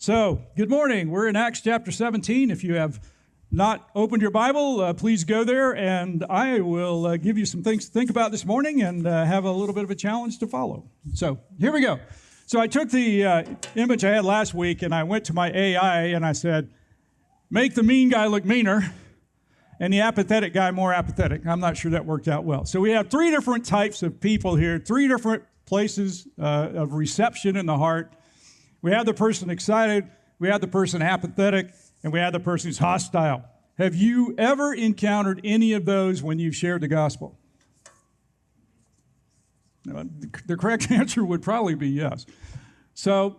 So, good morning. We're in Acts chapter 17. If you have not opened your Bible, please go there, and I will give you some things to think about this morning and have a little bit of a challenge to follow. So, here we go. So, I took the image I had last week, and I went to my AI, and I said, make the mean guy look meaner, and the apathetic guy more apathetic. I'm not sure that worked out well. So, we have three different types of people here, three different places of reception in the heart. We have the person excited, we have the person apathetic, and we have the person who's hostile. Have you ever encountered any of those when you've shared the gospel? The correct answer would probably be yes. So,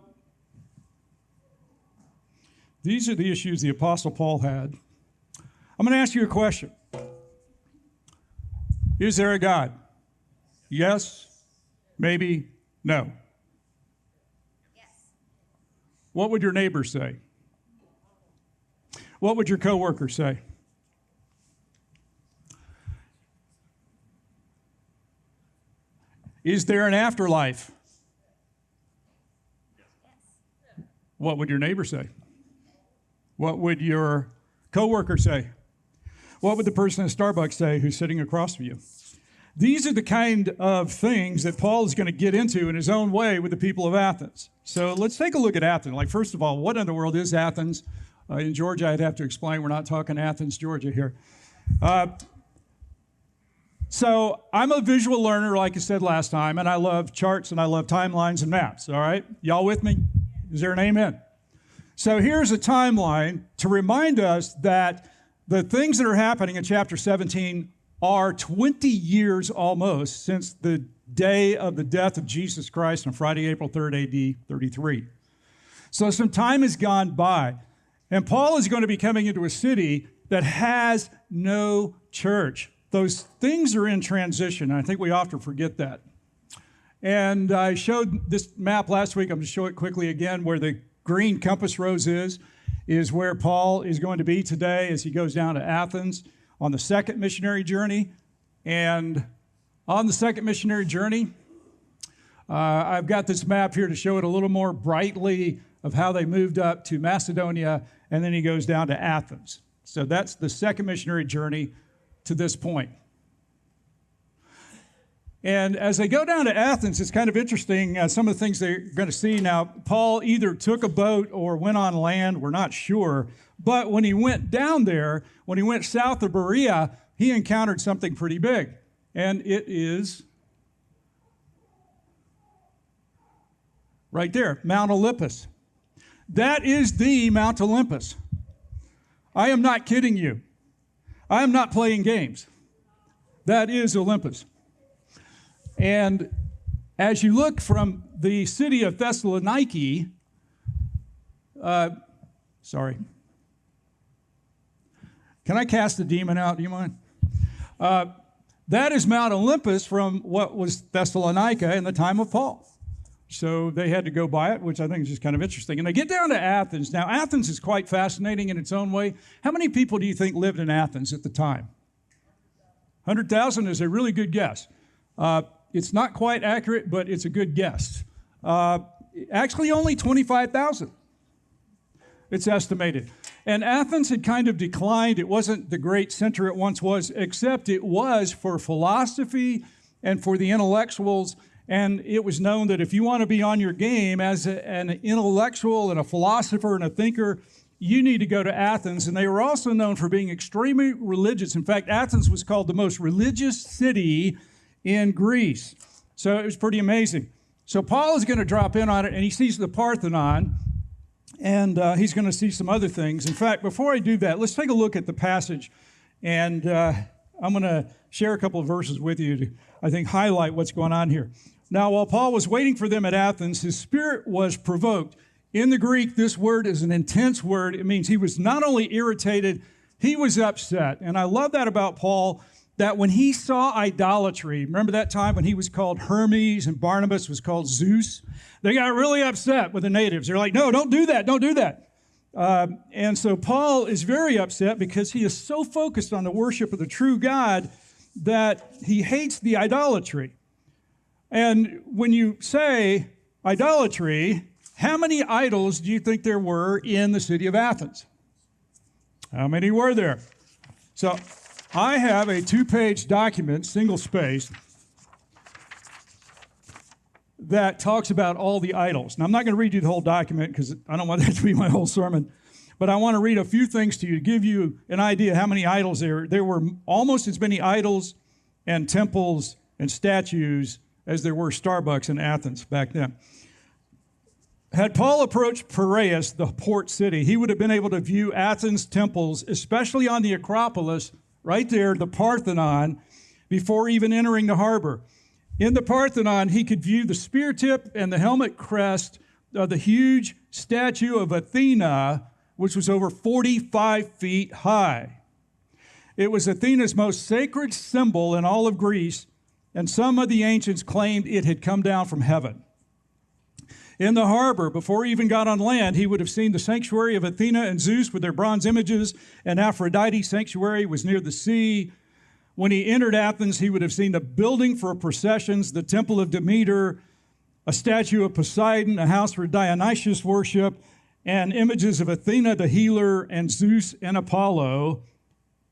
these are the issues the Apostle Paul had. I'm going to ask you a question. Is there a God? Yes, maybe, no. What would your neighbor say? What would your coworker say? Is there an afterlife? What would your neighbor say? What would your coworker say? What would the person at Starbucks say who's sitting across from you? These are the kind of things that Paul is going to get into in his own way with the people of Athens. So let's take a look at Athens. Like, first of all, what in the world is Athens? In Georgia, I'd have to explain. We're not talking Athens, Georgia here. So I'm a visual learner, like I said last time, and I love charts and I love timelines and maps, all right? Y'all with me? Is there an amen? So here's a timeline to remind us that the things that are happening in chapter 17 are 20 years almost since the day of the death of Jesus Christ on Friday, April 3rd, AD 33. So some time has gone by, and Paul is going to be coming into a city that has no church. Those things are in transition, and I think we often forget that. And I showed this map last week. I'm going to show it quickly again. Where the green compass rose is where Paul is going to be today as he goes down to Athens on the second missionary journey. And on the second missionary journey, I've got this map here to show it a little more brightly of how they moved up to Macedonia, and then he goes down to Athens. So that's the second missionary journey to this point. And as they go down to Athens, it's kind of interesting, some of the things they're going to see. Now, Paul either took a boat or went on land, we're not sure. But when he went down there, when he went south of Berea, he encountered something pretty big. And it is right there, Mount Olympus. That is the Mount Olympus. I am not kidding you. I am not playing games. That is Olympus. And as you look from the city of Thessaloniki, sorry. Can I cast the demon out? Do you mind? That is Mount Olympus from what was Thessalonica in the time of Paul. So they had to go by it, which I think is just kind of interesting. And they get down to Athens. Now, Athens is quite fascinating in its own way. How many people do you think lived in Athens at the time? 100,000 is a really good guess. It's not quite accurate, but it's a good guess. Actually, only 25,000, it's estimated. And Athens had kind of declined. It wasn't the great center it once was, except it was for philosophy and for the intellectuals. And it was known that if you want to be on your game as an intellectual and a philosopher and a thinker, you need to go to Athens. And they were also known for being extremely religious. In fact, Athens was called the most religious city in Greece. So it was pretty amazing. So Paul is going to drop in on it, and he sees the Parthenon, and he's going to see some other things. In fact, before I do that, let's take a look at the passage, and I'm going to share a couple of verses with you to, I think, highlight what's going on here. Now, while Paul was waiting for them at Athens, his spirit was provoked. In the Greek, this word is an intense word. It means he was not only irritated, he was upset. And I love that about Paul, that when he saw idolatry, remember that time when he was called Hermes and Barnabas was called Zeus? They got really upset with the natives. They're like, no, don't do that, don't do that. And so Paul is very upset because he is so focused on the worship of the true God that he hates the idolatry. And when you say idolatry, How many idols do you think there were in the city of Athens? How many were there? So I have a 2-page document, single-spaced, that talks about all the idols. Now, I'm not going to read you the whole document because I don't want that to be my whole sermon, but I want to read a few things to you to give you an idea how many idols there were. There were almost as many idols and temples and statues as there were Starbucks in Athens back then. Had Paul approached Piraeus, the port city, he would have been able to view Athens' temples, especially on the Acropolis, right there, the Parthenon, before even entering the harbor. In the Parthenon, he could view the spear tip and the helmet crest of the huge statue of Athena, which was over 45 feet high. It was Athena's most sacred symbol in all of Greece, and some of the ancients claimed it had come down from heaven. In the harbor, before he even got on land, he would have seen the sanctuary of Athena and Zeus with their bronze images, and Aphrodite's sanctuary was near the sea. When he entered Athens, he would have seen the building for processions, the temple of Demeter, a statue of Poseidon, a house for Dionysius worship, and images of Athena the healer and Zeus and Apollo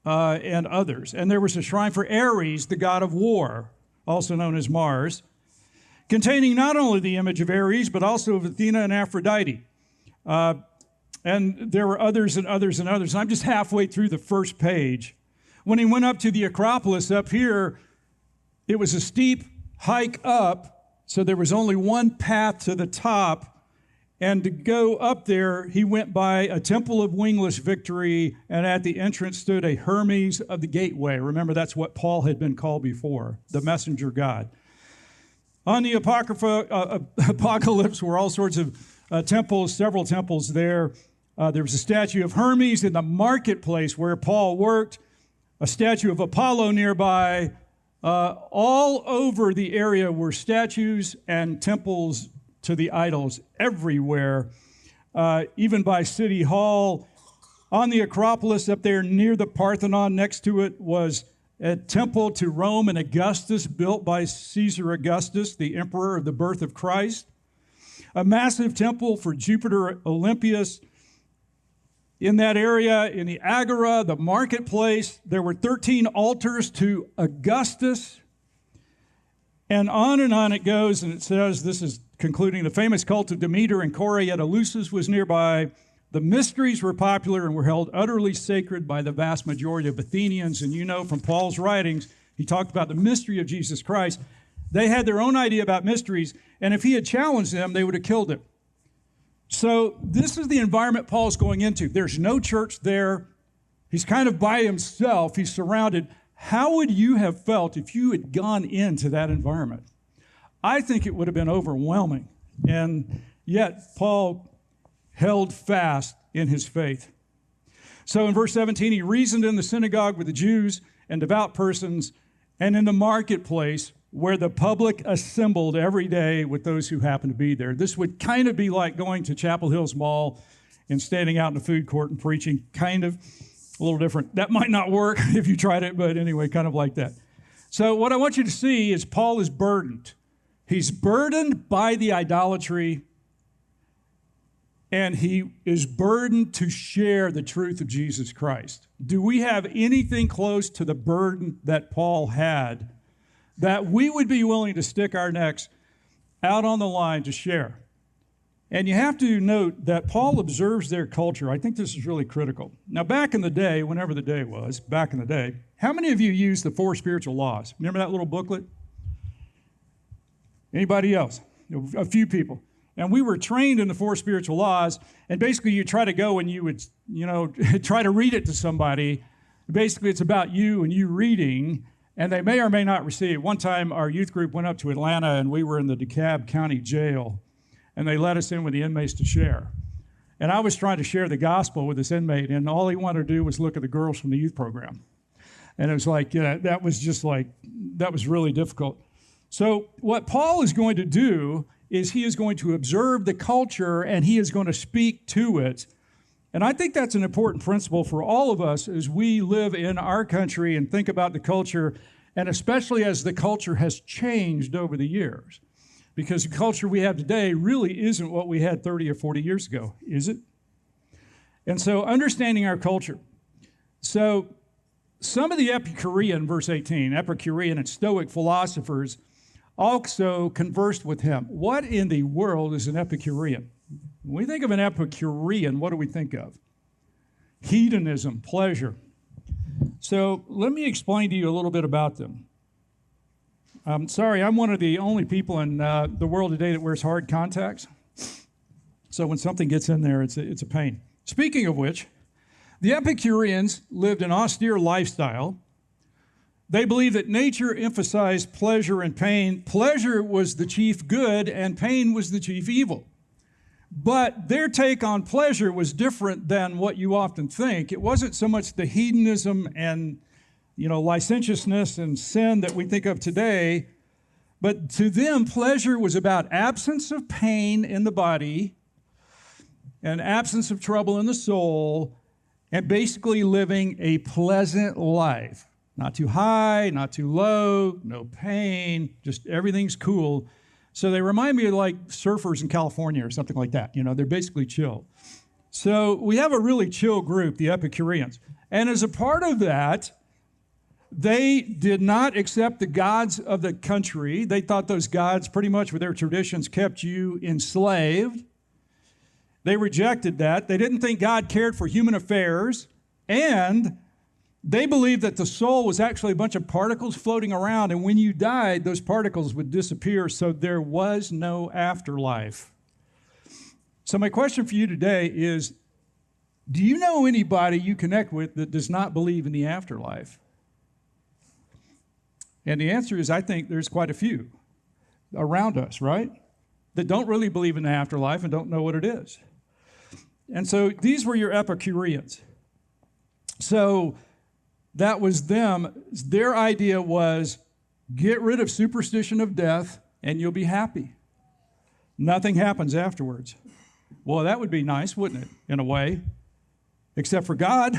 and others. And there was a shrine for Ares, the god of war, also known as Mars, containing not only the image of Ares, but also of Athena and Aphrodite. And there were others and others and others. I'm just halfway through the first page. When he went up to the Acropolis up here, it was a steep hike up, so there was only one path to the top. And to go up there, he went by a temple of wingless victory, and at the entrance stood a Hermes of the gateway. Remember, that's what Paul had been called before, the messenger God. On the Apocalypse were all sorts of temples, several temples there. There was a statue of Hermes in the marketplace where Paul worked, a statue of Apollo nearby. All over the area were statues and temples to the idols everywhere, even by City Hall. On the Acropolis up there near the Parthenon, next to it was a temple to Rome and Augustus, built by Caesar Augustus, the emperor of the birth of Christ. A massive temple for Jupiter Olympius. In that area, in the Agora, the marketplace, there were 13 altars to Augustus. And on it goes, and it says, this is concluding, the famous cult of Demeter and Kore at Eleusis was nearby. The mysteries were popular and were held utterly sacred by the vast majority of Athenians. And you know from Paul's writings, he talked about the mystery of Jesus Christ. They had their own idea about mysteries, and if he had challenged them, they would have killed him. So this is the environment Paul's going into. There's no church there. He's kind of by himself. He's surrounded. How would you have felt if you had gone into that environment? I think it would have been overwhelming. And yet Paul held fast in his faith. So in verse 17, he reasoned in the synagogue with the Jews and devout persons, and in the marketplace where the public assembled every day with those who happened to be there. This would kind of be like going to Chapel Hills Mall and standing out in the food court and preaching, kind of a little different. That might not work if you tried it, but anyway, kind of like that. So what I want you to see is Paul is burdened. He's burdened by the idolatry, and he is burdened to share the truth of Jesus Christ. Do we have anything close to the burden that Paul had, that we would be willing to stick our necks out on the line to share? And you have to note that Paul observes their culture. I think this is really critical. Now, back in the day, whenever the day was, back in the day, how many of you used the 4 spiritual laws? Remember that little booklet? Anybody else? A few people. And we were trained in the 4 spiritual laws, and basically you try to go and you would, try to read it to somebody. Basically, it's about you and you reading, and they may or may not receive it. One time, our youth group went up to Atlanta, and we were in the DeKalb County Jail, and they let us in with the inmates to share. And I was trying to share the gospel with this inmate, and all he wanted to do was look at the girls from the youth program. And it was like, that was really difficult. So what Paul is going to do is he is going to observe the culture, and he is going to speak to it. And I think that's an important principle for all of us as we live in our country and think about the culture, and especially as the culture has changed over the years. because the culture we have today really isn't what we had 30 or 40 years ago, is it? And so understanding our culture. So some of the Epicurean, verse 18, Epicurean and Stoic philosophers also conversed with him. What in the world is an Epicurean? When we think of an Epicurean, what do we think of? Hedonism, pleasure. So let me explain to you a little bit about them. I'm sorry, I'm one of the only people in the world today that wears hard contacts. So when something gets in there, it's a pain. Speaking of which, the Epicureans lived an austere lifestyle. They believed that nature emphasized pleasure and pain. Pleasure was the chief good and pain was the chief evil. But their take on pleasure was different than what you often think. It wasn't so much the hedonism and, licentiousness and sin that we think of today, but to them, pleasure was about absence of pain in the body and absence of trouble in the soul, and basically living a pleasant life. Not too high, not too low, no pain, just everything's cool. So they remind me of like surfers in California or something like that. They're basically chill. So we have a really chill group, the Epicureans. And as a part of that, they did not accept the gods of the country. They thought those gods, pretty much with their traditions, kept you enslaved. They rejected that. They didn't think God cared for human affairs. And they believed that the soul was actually a bunch of particles floating around, and when you died, those particles would disappear, so there was no afterlife. So my question for you today is, do you know anybody you connect with that does not believe in the afterlife? And the answer is, I think there's quite a few around us, right? That don't really believe in the afterlife and don't know what it is. And so these were your Epicureans. So that was them. Their idea was, get rid of superstition of death and you'll be happy. Nothing happens afterwards. Well, that would be nice, wouldn't it, in a way? Except for God,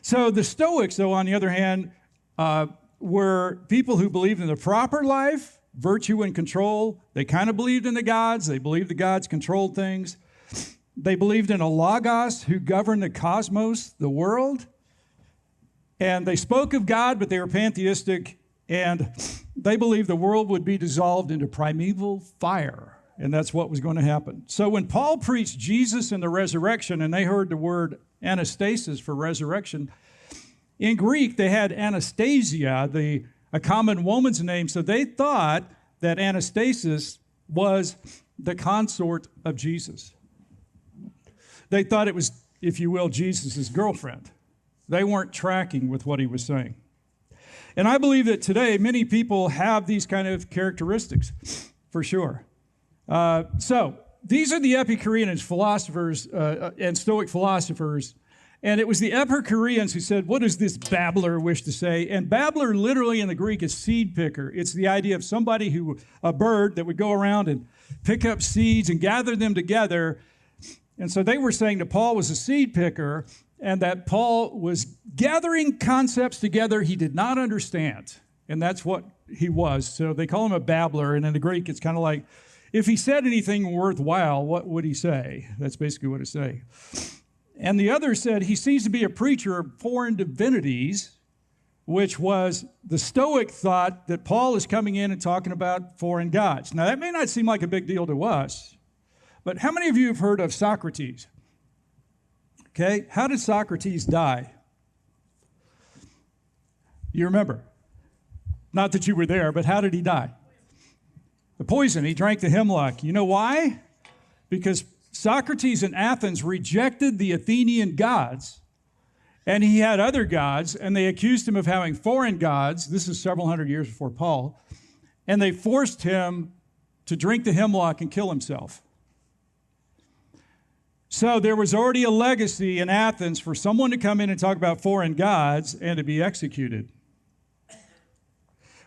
So the Stoics, though, on the other hand, were people who believed in the proper life, virtue and control. They kind of believed in the gods. They believed the gods controlled things. They believed in a logos who governed the cosmos, the world. And they spoke of God, but they were pantheistic. And they believed the world would be dissolved into primeval fire. And that's what was going to happen. So when Paul preached Jesus and the resurrection, and they heard the word anastasis for resurrection, in Greek they had Anastasia, a common woman's name. So they thought that Anastasis was the consort of Jesus. They thought it was, if you will, Jesus' girlfriend. They weren't tracking with what he was saying. And I believe that today many people have these kind of characteristics, for sure. So these are the Epicurean philosophers and Stoic philosophers. And it was the Epicureans who said, what does this babbler wish to say? And babbler literally in the Greek is seed picker. It's the idea of somebody a bird that would go around and pick up seeds and gather them together. And so they were saying that Paul was a seed picker and that Paul was gathering concepts together he did not understand. And that's what he was. So they call him a babbler. And in the Greek, it's kind of like, if he said anything worthwhile, what would he say? That's basically what it's saying. And the other said he seems to be a preacher of foreign divinities, which was the Stoic thought that Paul is coming in and talking about foreign gods. Now, that may not seem like a big deal to us, but how many of you have heard of Socrates? Okay, how did Socrates die? You remember? Not that you were there, but how did he die? The poison. He drank the hemlock. You know why? Because Socrates in Athens rejected the Athenian gods, and he had other gods, and they accused him of having foreign gods. This is several hundred years before Paul. And they forced him to drink the hemlock and kill himself. So there was already a legacy in Athens for someone to come in and talk about foreign gods and to be executed,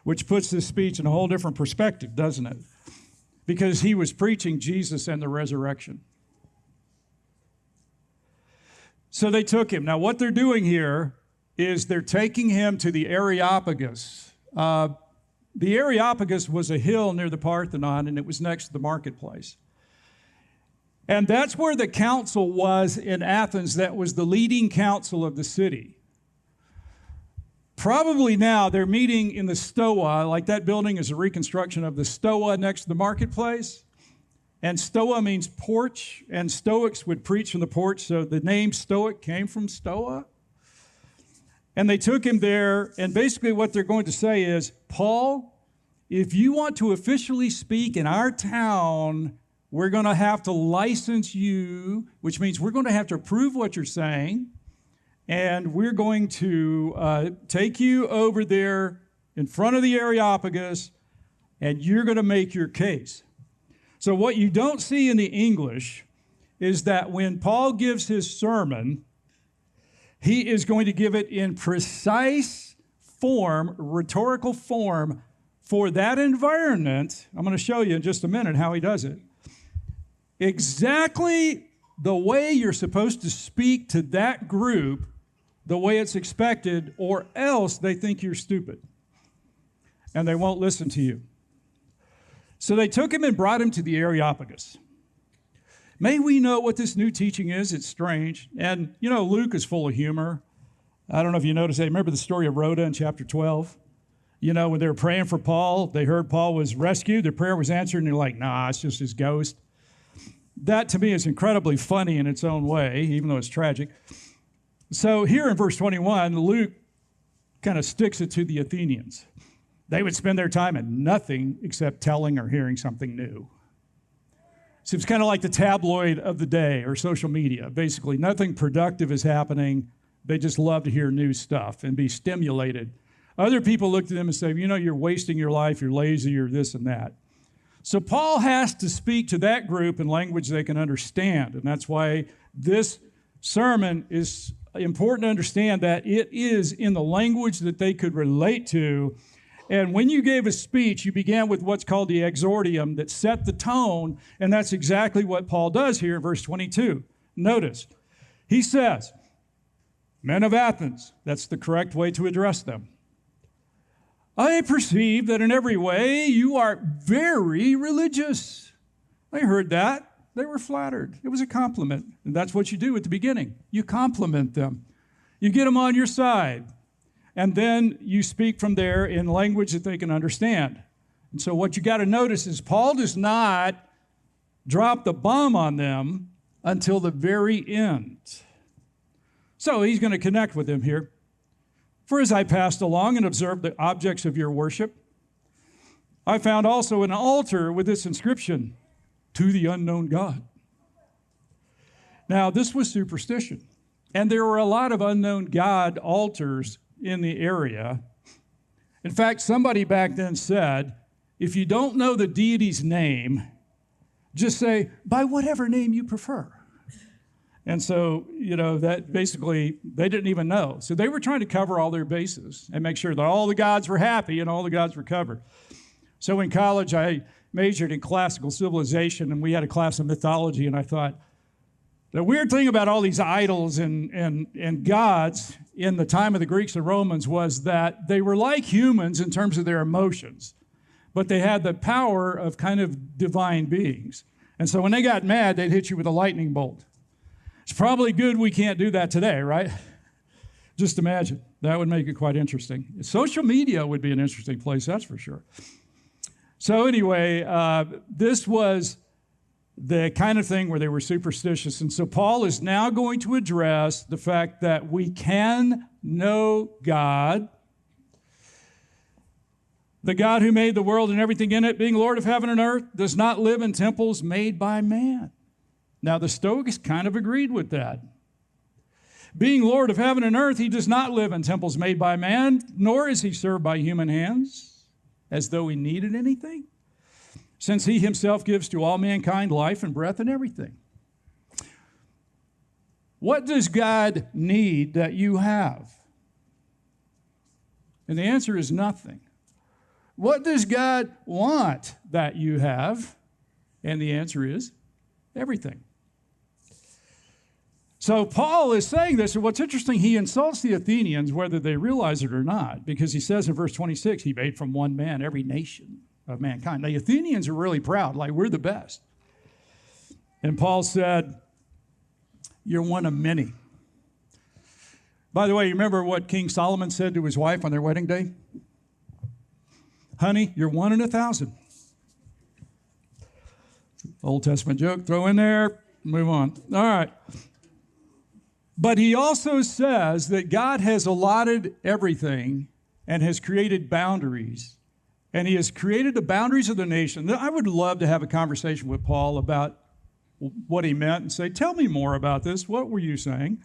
which puts this speech in a whole different perspective, doesn't it? Because he was preaching Jesus and the resurrection. So they took him. Now, what they're doing here is they're taking him to the Areopagus. The Areopagus was a hill near the Parthenon, and it was next to the marketplace. And that's where the council was in Athens that was the leading council of the city. Probably now they're meeting in the Stoa, like that building is a reconstruction of the Stoa next to the marketplace. And Stoa means porch, and Stoics would preach from the porch, so the name Stoic came from Stoa. And they took him there, and basically what they're going to say is, Paul, if you want to officially speak in our town, we're going to have to license you, which means we're going to have to approve what you're saying, and we're going to take you over there in front of the Areopagus, and you're going to make your case. So what you don't see in the English is that when Paul gives his sermon, he is going to give it in precise form, rhetorical form, for that environment. I'm going to show you in just a minute how he does it. Exactly the way you're supposed to speak to that group, the way it's expected, or else they think you're stupid and they won't listen to you. So they took him and brought him to the Areopagus. May we know what this new teaching is? It's strange. And, you know, Luke is full of humor. I don't know if you noticed that. Remember the story of Rhoda in chapter 12? You know, when they were praying for Paul, they heard Paul was rescued. Their prayer was answered, and they're like, nah, it's just his ghost. That, to me, is incredibly funny in its own way, even though it's tragic. So here in verse 21, Luke kind of sticks it to the Athenians. They would spend their time in nothing except telling or hearing something new. So it's kind of like the tabloid of the day or social media. Basically, nothing productive is happening. They just love to hear new stuff and be stimulated. Other people look at them and say, you know, you're wasting your life, you're lazy, you're this and that. So Paul has to speak to that group in language they can understand. And that's why this sermon is important to understand, that it is in the language that they could relate to. And when you gave a speech, you began with what's called the exordium that set the tone, and that's exactly what Paul does here in verse 22. Notice, he says, men of Athens, that's the correct way to address them. I perceive that in every way you are very religious. They heard that. They were flattered. It was a compliment, and that's what you do at the beginning. You compliment them. You get them on your side. And then you speak from there in language that they can understand. And so what you got to notice is Paul does not drop the bomb on them until the very end. So he's going to connect with them here. For as I passed along and observed the objects of your worship, I found also an altar with this inscription, to the unknown God. Now, this was superstition. And there were a lot of unknown God altars in the area. In fact, somebody back then said, if you don't know the deity's name, just say, by whatever name you prefer. And so, you know, that basically, they didn't even know. So they were trying to cover all their bases and make sure that all the gods were happy and all the gods were covered. So in college, I majored in classical civilization, and we had a class of mythology, and I thought, the weird thing about all these idols and gods in the time of the Greeks and Romans was that they were like humans in terms of their emotions, but they had the power of kind of divine beings. And so when they got mad, they'd hit you with a lightning bolt. It's probably good we can't do that today, right? Just imagine. That would make it quite interesting. Social media would be an interesting place, that's for sure. So anyway, this was the kind of thing where they were superstitious. And so Paul is now going to address the fact that we can know God, the God who made the world and everything in it, being Lord of heaven and earth, does not live in temples made by man. Now, the Stoics kind of agreed with that. Being Lord of heaven and earth, he does not live in temples made by man, nor is he served by human hands, as though he needed anything, since he himself gives to all mankind life and breath and everything. What does God need that you have? And the answer is nothing. What does God want that you have? And the answer is everything. So Paul is saying this, and what's interesting, he insults the Athenians whether they realize it or not, because he says in verse 26, he made from one man every nation of mankind. The Athenians are really proud, like we're the best. And Paul said, you're one of many. By the way, you remember what King Solomon said to his wife on their wedding day? Honey, you're 1 in 1,000. Old Testament joke, throw in there, move on. All right. But he also says that God has allotted everything and has created boundaries. And he has created the boundaries of the nation. I would love to have a conversation with Paul about what he meant and say, tell me more about this. What were you saying?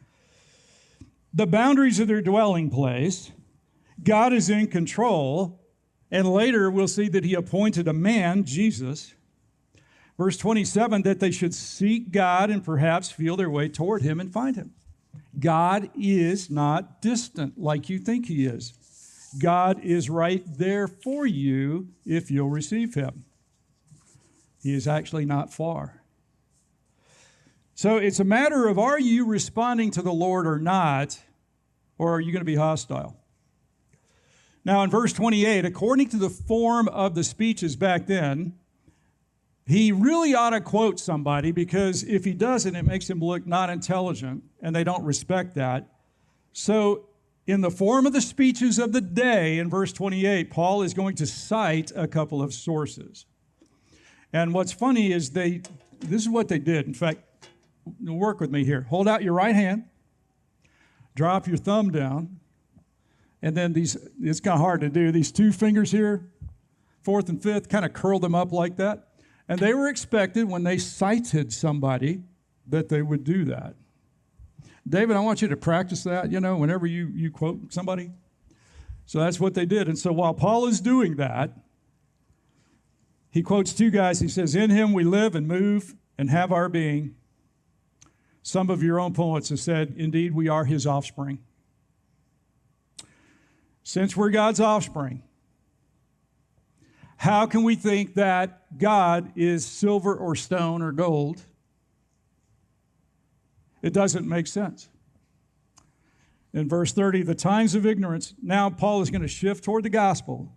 The boundaries of their dwelling place. God is in control. And later we'll see that he appointed a man, Jesus. Verse 27, that they should seek God and perhaps feel their way toward him and find him. God is not distant like you think he is. God is right there for you if you'll receive him. He is actually not far. So it's a matter of, are you responding to the Lord or not, or are you going to be hostile? Now in verse 28, according to the form of the speeches back then, he really ought to quote somebody, because if he doesn't, it makes him look not intelligent, and they don't respect that. So in the form of the speeches of the day, in verse 28, Paul is going to cite a couple of sources. And what's funny is this is what they did. In fact, work with me here. Hold out your right hand, drop your thumb down, and then it's kind of hard to do, these two fingers here, fourth and fifth, kind of curl them up like that. And they were expected when they cited somebody that they would do that. David, I want you to practice that, whenever you quote somebody. So that's what they did. And so while Paul is doing that, he quotes two guys. He says, in him we live and move and have our being. Some of your own poets have said, indeed, we are his offspring. Since we're God's offspring, how can we think that God is silver or stone or gold? It doesn't make sense. In verse 30, the times of ignorance, now Paul is going to shift toward the gospel.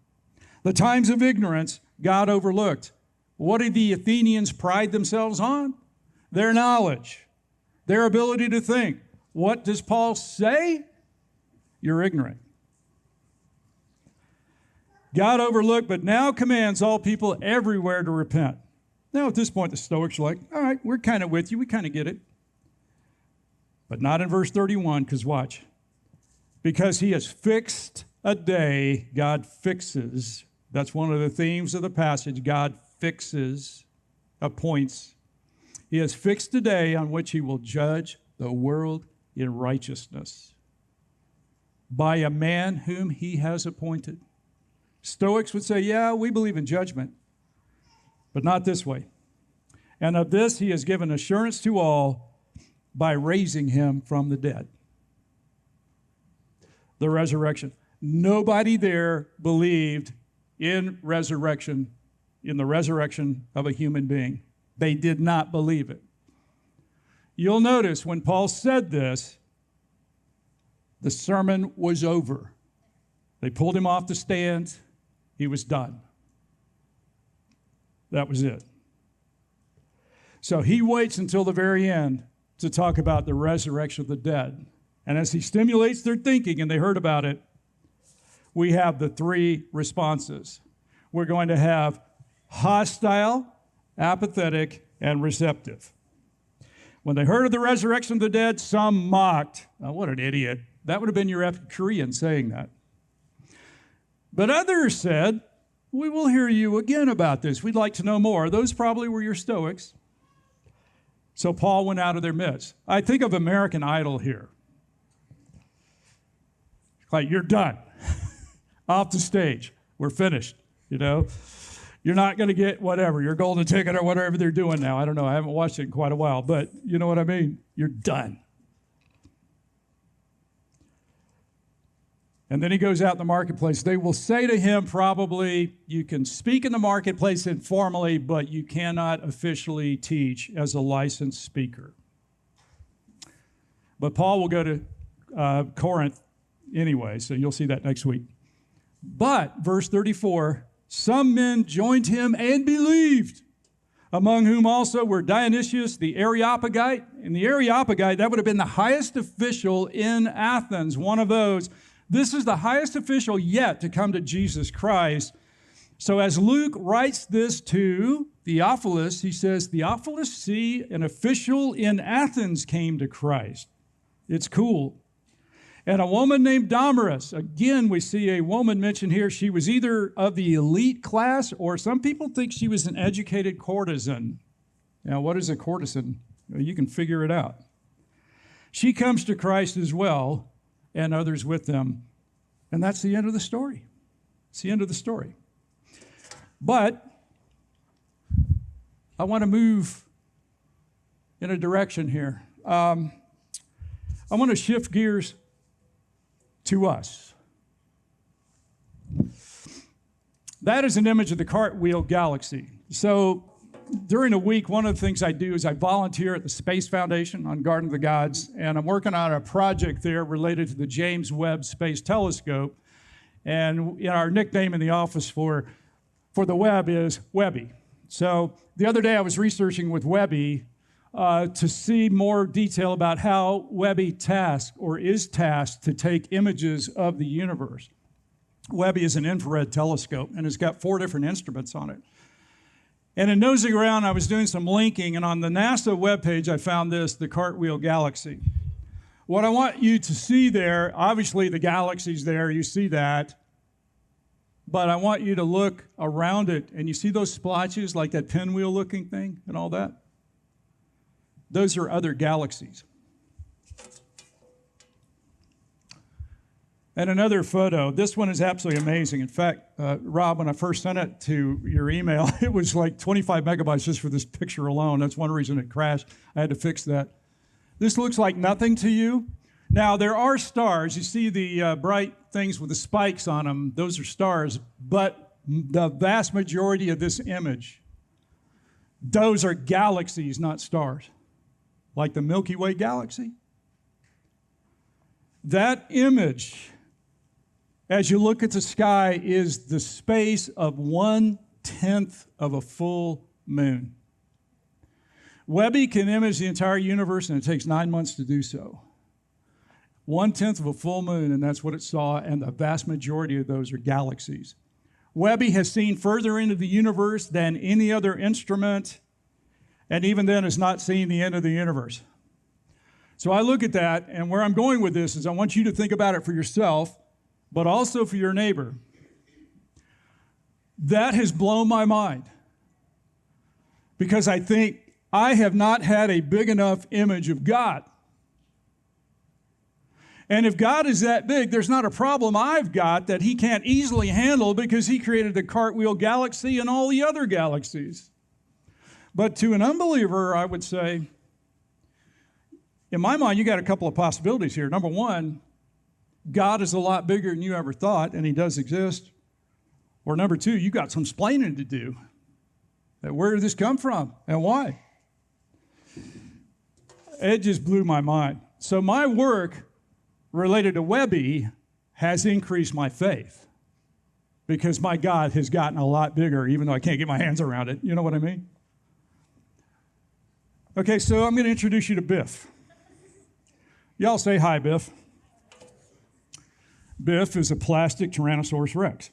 The times of ignorance God overlooked. What did the Athenians pride themselves on? Their knowledge, their ability to think. What does Paul say? You're ignorant. God overlooked, but now commands all people everywhere to repent. Now, at this point, the Stoics are like, all right, we're kind of with you. We kind of get it. But not in verse 31, because watch. Because he has fixed a day, God fixes. That's one of the themes of the passage. God fixes, appoints. He has fixed a day on which he will judge the world in righteousness by a man whom he has appointed. Stoics would say, yeah, we believe in judgment, but not this way. And of this he has given assurance to all by raising him from the dead. The resurrection. Nobody there believed in resurrection, in the resurrection of a human being. They did not believe it. You'll notice when Paul said this, the sermon was over. They pulled him off the stand. He was done. That was it. So he waits until the very end to talk about the resurrection of the dead. And as he stimulates their thinking, and they heard about it, we have the three responses. We're going to have hostile, apathetic, and receptive. When they heard of the resurrection of the dead, some mocked. Oh, what an idiot. That would have been your Epicurean saying that. But others said, we will hear you again about this. We'd like to know more. Those probably were your Stoics. So Paul went out of their midst. I think of American Idol here. Like, you're done. Off the stage. We're finished, You're not going to get whatever, your golden ticket or whatever they're doing now. I don't know. I haven't watched it in quite a while, but you know what I mean? You're done. And then he goes out in the marketplace. They will say to him probably, you can speak in the marketplace informally, but you cannot officially teach as a licensed speaker. But Paul will go to Corinth anyway, so you'll see that next week. But, verse 34, some men joined him and believed, among whom also were Dionysius the Areopagite. And the Areopagite, that would have been the highest official in Athens, one of those. This is the highest official yet to come to Jesus Christ. So as Luke writes this to Theophilus, he says, Theophilus, see, an official in Athens came to Christ. It's cool. And a woman named Damaris, again, we see a woman mentioned here. She was either of the elite class, or some people think she was an educated courtesan. Now, what is a courtesan? Well, you can figure it out. She comes to Christ as well, and others with them. And that's the end of the story. It's the end of the story. But I want to move in a direction here. I want to shift gears to us. That is an image of the Cartwheel Galaxy. So during the week, one of the things I do is I volunteer at the Space Foundation on Garden of the Gods, and I'm working on a project there related to the James Webb Space Telescope. And our nickname in the office for the Webb is Webby. So the other day I was researching with Webby to see more detail about how Webby is tasked to take images of the universe. Webby is an infrared telescope, and it's got 4 different instruments on it. And in nosing around, I was doing some linking, and on the NASA webpage, I found this, the Cartwheel Galaxy. What I want you to see there, obviously the galaxy's there, you see that, but I want you to look around it, and you see those splotches, like that pinwheel-looking thing and all that? Those are other galaxies. And another photo. This one is absolutely amazing. In fact, Rob, when I first sent it to your email, it was like 25 megabytes just for this picture alone. That's one reason it crashed. I had to fix that. This looks like nothing to you. Now, there are stars. You see the bright things with the spikes on them. Those are stars. But the vast majority of this image, those are galaxies, not stars. Like the Milky Way galaxy. That image, as you look at the sky, is the space of 1/10 of a full moon. Webby can image the entire universe, and it takes 9 months to do so. 1/10 of a full moon, and that's what it saw, and the vast majority of those are galaxies. Webby has seen further into the universe than any other instrument, and even then has not seen the end of the universe. So I look at that, and where I'm going with this is I want you to think about it for yourself, but also for your neighbor. That has blown my mind, because I think I have not had a big enough image of God. And if God is that big, there's not a problem I've got that he can't easily handle, because he created the Cartwheel Galaxy and all the other galaxies. But to an unbeliever, I would say, in my mind, you got a couple of possibilities here. Number one, God is a lot bigger than you ever thought, and he does exist. Or number two, you got some explaining to do. Where did this come from and why? It just blew my mind. So my work related to Webby has increased my faith, because my God has gotten a lot bigger, even though I can't get my hands around it. You know what I mean? Okay, so I'm going to introduce you to Biff. Y'all say hi, Biff. Biff is a plastic Tyrannosaurus Rex.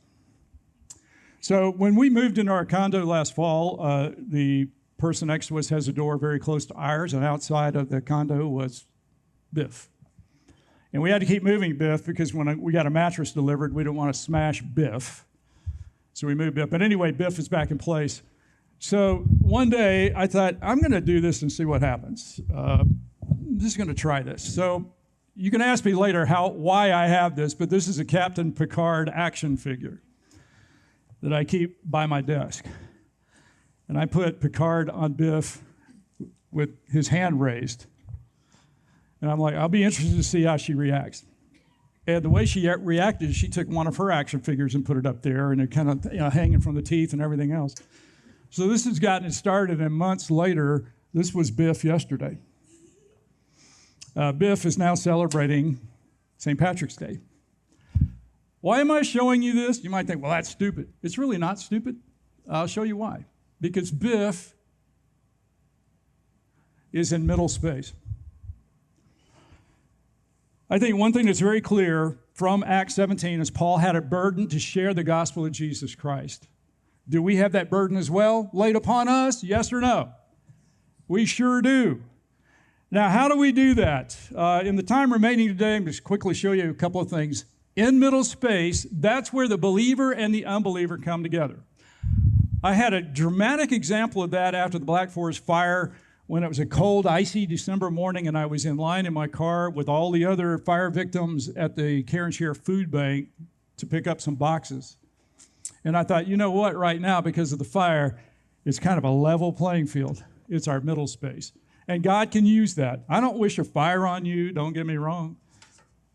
So when we moved into our condo last fall, the person next to us has a door very close to ours, and outside of the condo was Biff. And we had to keep moving Biff, because when we got a mattress delivered, we didn't want to smash Biff. So we moved Biff. But anyway, Biff is back in place. So one day I thought, I'm going to do this and see what happens. I'm just going to try this. So you can ask me later why I have this, but this is a Captain Picard action figure that I keep by my desk. And I put Picard on Biff with his hand raised. And I'm like, I'll be interested to see how she reacts. And the way she reacted, she took one of her action figures and put it up there, and it kind of hanging from the teeth and everything else. So this has gotten it started, and months later, this was Biff yesterday. Biff is now celebrating St. Patrick's Day. Why am I showing you this? You might think, well, that's stupid. It's really not stupid. I'll show you why. Because Biff is in middle space. I think one thing that's very clear from Acts 17 is Paul had a burden to share the gospel of Jesus Christ. Do we have that burden as well laid upon us? Yes or no? We sure do. Now, how do we do that? In the time remaining today, I'm just quickly show you a couple of things. In middle space, that's where the believer and the unbeliever come together. I had a dramatic example of that after the Black Forest fire when it was a cold, icy December morning and I was in line in my car with all the other fire victims at the Care and Share Food Bank to pick up some boxes. And I thought, you know what, right now, because of the fire, it's kind of a level playing field. It's our middle space. And God can use that. I don't wish a fire on you, don't get me wrong.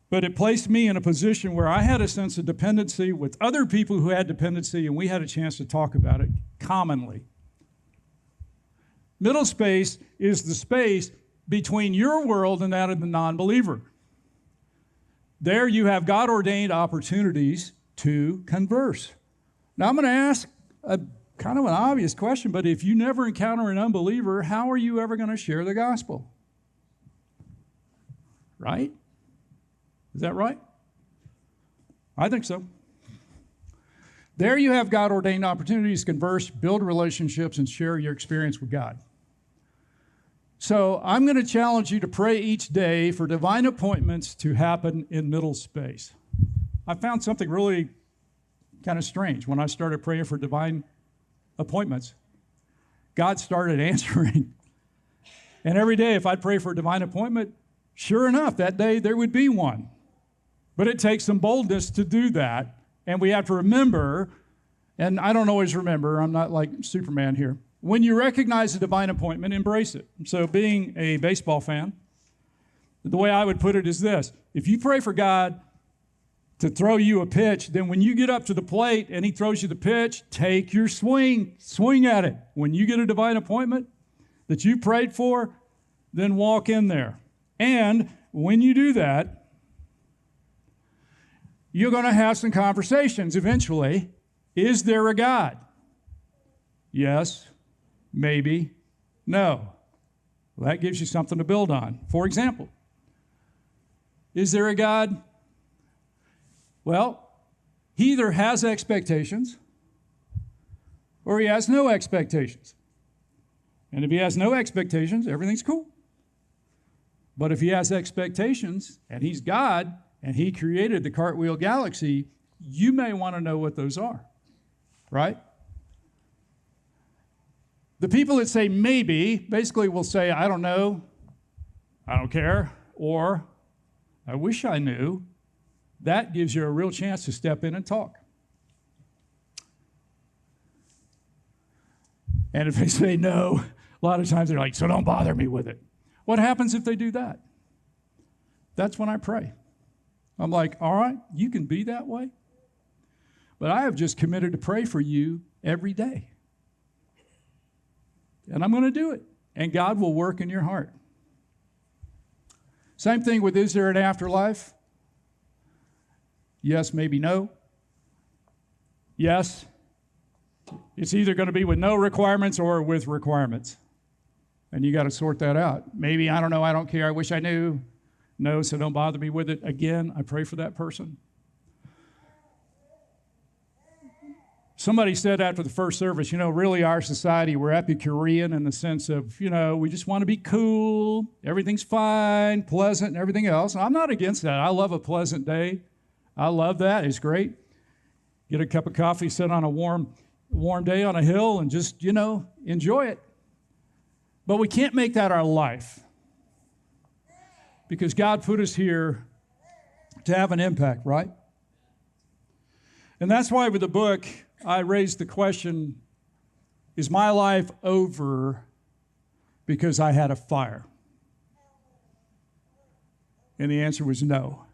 But it placed me in a position where I had a sense of dependency with other people who had dependency, and we had a chance to talk about it commonly. Middle space is the space between your world and that of the non-believer. There you have God-ordained opportunities to converse. Now I'm going to ask a kind of an obvious question, but if you never encounter an unbeliever, how are you ever going to share the gospel? Right? Is that right? I think so. There you have God-ordained opportunities to converse, build relationships, and share your experience with God. So I'm going to challenge you to pray each day for divine appointments to happen in middle space. I found something really kind of strange when I started praying for divine appointments. God started answering. And every day if I'd pray for a divine appointment, sure enough, that day there would be one. But it takes some boldness to do that. And we have to remember, and I don't always remember, I'm not like Superman here. When you recognize a divine appointment, embrace it. So being a baseball fan, the way I would put it is this. If you pray for God to throw you a pitch, then when you get up to the plate and he throws you the pitch, take your swing. Swing at it. When you get a divine appointment that you prayed for, then walk in there. And when you do that, you're going to have some conversations eventually. Is there a God? Yes. Maybe. No. Well, that gives you something to build on. For example, is there a God? Well, he either has expectations or he has no expectations. And if he has no expectations, everything's cool. But if he has expectations and he's God and he created the cartwheel galaxy, you may want to know what those are, right? The people that say maybe basically will say, I don't know, I don't care, or I wish I knew. That gives you a real chance to step in and talk. And if they say no, a lot of times they're like, so don't bother me with it. What happens if they do that? That's when I pray. I'm like, all right, you can be that way, but I have just committed to pray for you every day. And I'm going to do it. And God will work in your heart. Same thing with, is there an afterlife? Yes, maybe no. Yes. It's either going to be with no requirements or with requirements. And you got to sort that out. Maybe, I don't know, I don't care, I wish I knew. No, so don't bother me with it. Again, I pray for that person. Somebody said after the first service, really our society, we're Epicurean in the sense of, we just want to be cool, everything's fine, pleasant, and everything else. I'm not against that. I love a pleasant day. I love that. It's great. Get a cup of coffee, sit on a warm day on a hill, and just, enjoy it. But we can't make that our life because God put us here to have an impact, right? And that's why with the book, I raised the question, is my life over because I had a fire? And the answer was no.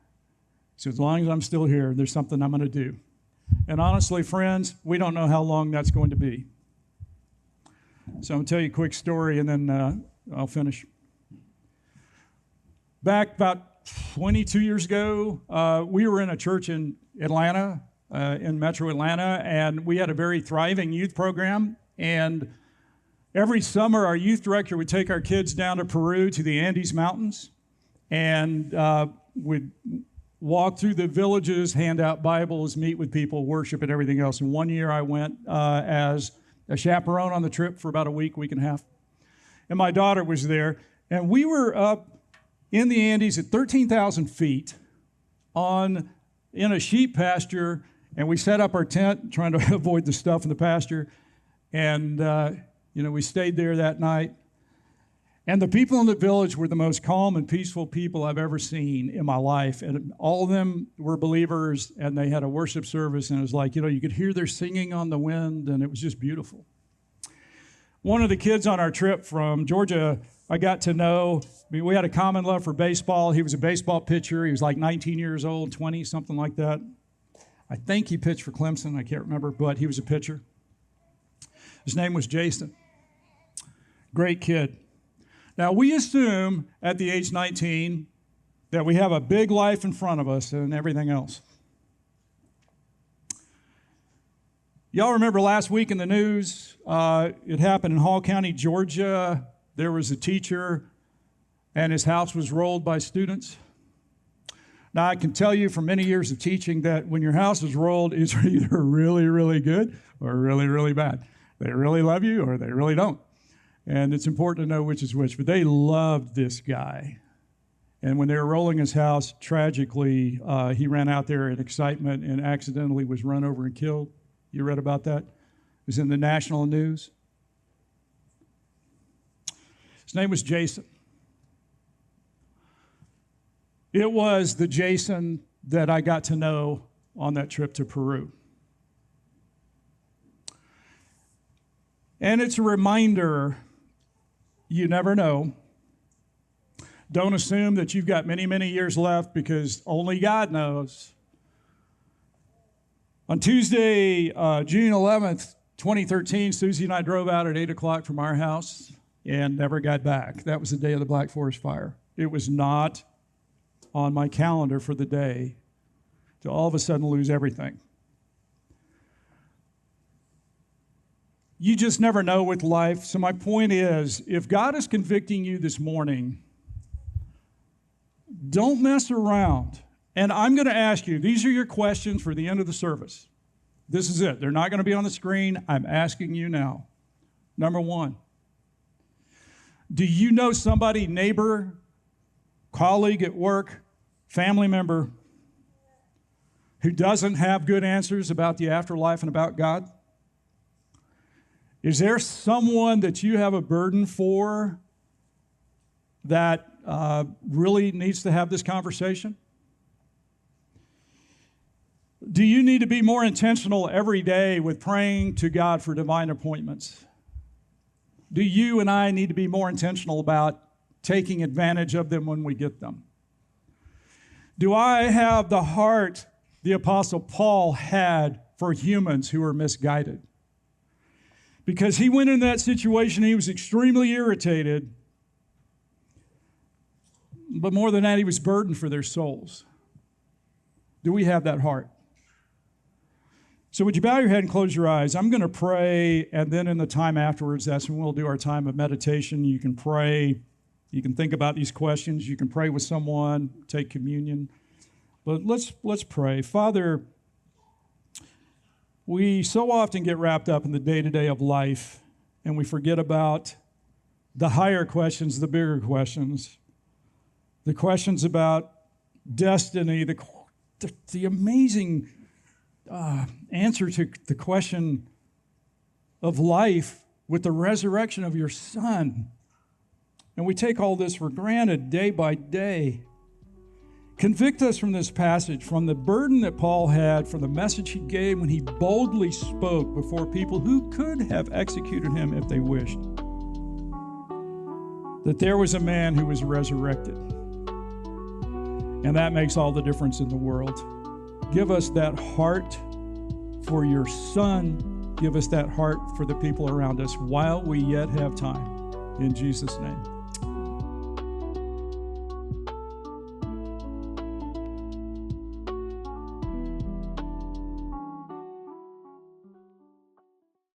So as long as I'm still here, there's something I'm going to do. And honestly, friends, we don't know how long that's going to be. So I'm going to tell you a quick story and then I'll finish. back about 22 years ago, we were in a church in Atlanta, in metro Atlanta, and we had a very thriving youth program. And every summer, our youth director would take our kids down to Peru to the Andes Mountains, and would walk through the villages, hand out Bibles, meet with people, worship, and everything else. And one year I went as a chaperone on the trip for about a week and a half. And my daughter was there. And we were up in the Andes at 13,000 feet in a sheep pasture. And we set up our tent, trying to avoid the stuff in the pasture. And, we stayed there that night. And the people in the village were the most calm and peaceful people I've ever seen in my life. And all of them were believers, and they had a worship service, and it was like, you could hear their singing on the wind, and it was just beautiful. One of the kids on our trip from Georgia, I got to know, we had a common love for baseball. He was a baseball pitcher. He was like 19 years old, 20, something like that. I think he pitched for Clemson. I can't remember, but he was a pitcher. His name was Jason. Great kid. Now, we assume at the age 19 that we have a big life in front of us and everything else. Y'all remember last week in the news, it happened in Hall County, Georgia. There was a teacher, and his house was rolled by students. Now, I can tell you from many years of teaching that when your house is rolled, it's either really, really good or really, really bad. They really love you or they really don't. And it's important to know which is which. But they loved this guy. And when they were rolling his house, tragically, he ran out there in excitement and accidentally was run over and killed. You read about that? It was in the national news. His name was Jason. It was the Jason that I got to know on that trip to Peru. And it's a reminder, you never know. Don't assume that you've got many, many years left, because only God knows. On Tuesday, June 11th, 2013, Susie and I drove out at 8 o'clock from our house and never got back. That was the day of the Black Forest Fire. It was not on my calendar for the day to all of a sudden lose everything. You just never know with life. So my point is, if God is convicting you this morning, don't mess around. And I'm going to ask you, these are your questions for the end of the service. This is it. They're not going to be on the screen. I'm asking you now. Number one, do you know somebody, neighbor, colleague at work, family member, who doesn't have good answers about the afterlife and about God? Is there someone that you have a burden for that really needs to have this conversation? Do you need to be more intentional every day with praying to God for divine appointments? Do you and I need to be more intentional about taking advantage of them when we get them? Do I have the heart the Apostle Paul had for humans who are misguided? Because he went in that situation, he was extremely irritated. But more than that, he was burdened for their souls. Do we have that heart? So would you bow your head and close your eyes? I'm going to pray, and then in the time afterwards, that's when we'll do our time of meditation. You can pray. You can think about these questions. You can pray with someone, take communion. But let's pray. Father, we so often get wrapped up in the day-to-day of life, and we forget about the higher questions, the bigger questions, the questions about destiny, the amazing answer to the question of life with the resurrection of your Son. And we take all this for granted day by day. Convict us from this passage, from the burden that Paul had, from the message he gave when he boldly spoke before people who could have executed him if they wished. That there was a man who was resurrected. And that makes all the difference in the world. Give us that heart for your Son. Give us that heart for the people around us while we yet have time. In Jesus' name.